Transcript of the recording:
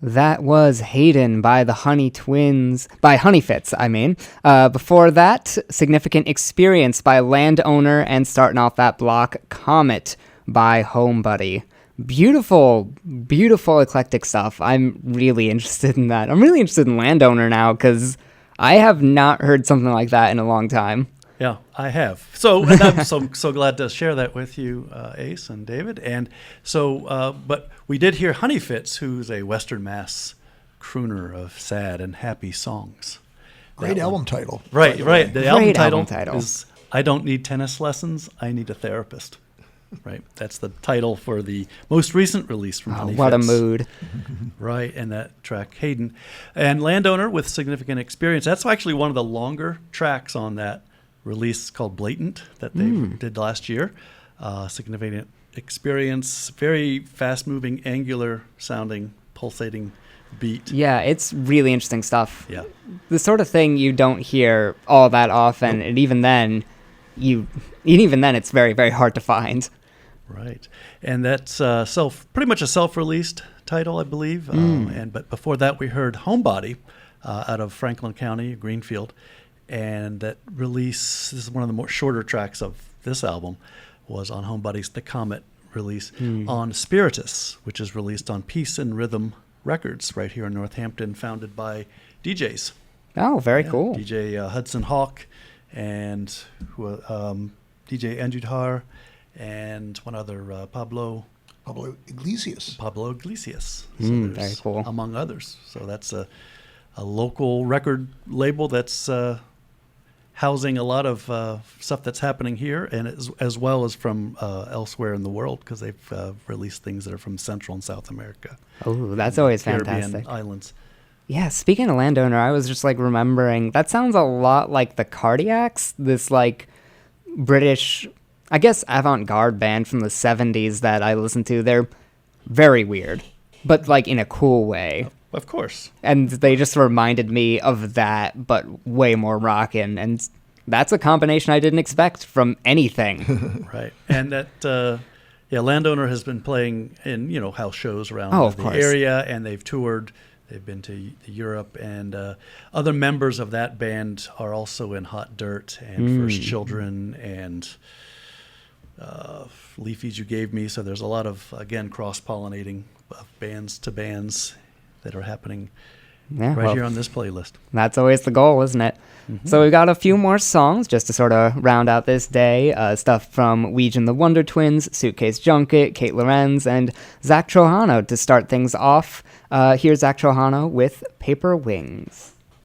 That was Hayden by the Honeyfitz, I mean. Before that, Significant Experience by Landowner, and starting off that block, Comet by Homebody. Beautiful, beautiful eclectic stuff. I'm really interested in that. I'm really interested in Landowner now because I have not heard something like that in a long time. Yeah, I have. And I'm so glad to share that with you, Ace and David. And so, but we did hear Honeyfitz, who's a Western Mass crooner of sad and happy songs. Great album title. Right. The Great album title is I Don't Need Tennis Lessons, I Need a Therapist. Right. That's the title for the most recent release from Honeyfitz. What a mood. Right. And that track, Hayden. And Landowner with Significant Experience. That's actually one of the longer tracks on that release called Blatant that they did last year. Significant Experience, very fast-moving, angular-sounding, pulsating beat. Yeah, it's really interesting stuff. Yeah. The sort of thing you don't hear all that often, and even then, it's very, very hard to find. Right. And that's pretty much a self-released title, I believe. But before that, we heard Homebody out of Franklin County, Greenfield. And that release, this is one of the more shorter tracks of this album, was on Homebody's The Comet release on Spiritus, which is released on Peace and Rhythm Records right here in Northampton, founded by DJs. Oh, very cool. DJ Hudson Hawk and DJ Anjudhar and one other, Pablo Iglesias. So very cool. Among others. So that's a local record label that's housing a lot of stuff that's happening here, and as well as from elsewhere in the world, because they've released things that are from Central and South America. Oh, that's always Caribbean fantastic. Islands. Yeah, speaking of Landowner, I was just remembering, that sounds a lot like the Cardiacs, this British, I guess, avant-garde band from the 70s that I listened to. They're very weird, but in a cool way. Of course. And they just reminded me of that, but way more rockin'. And that's a combination I didn't expect from anything. Right. And that, Landowner has been playing in, house shows around the area, and they've toured. They've been to Europe, and other members of that band are also in Hot Dirt and First Children and Leafies You Gave Me. So there's a lot of, again, cross-pollinating of bands to bands that are happening here on this playlist. That's always the goal, isn't it? Mm-hmm. So we've got a few more songs just to sort of round out this day. Stuff from Weege The Wondertwins, Suitcase Junket, Kate Lorenz, and Zak Trojano to start things off. Here's Zak Trojano with Paper Wings.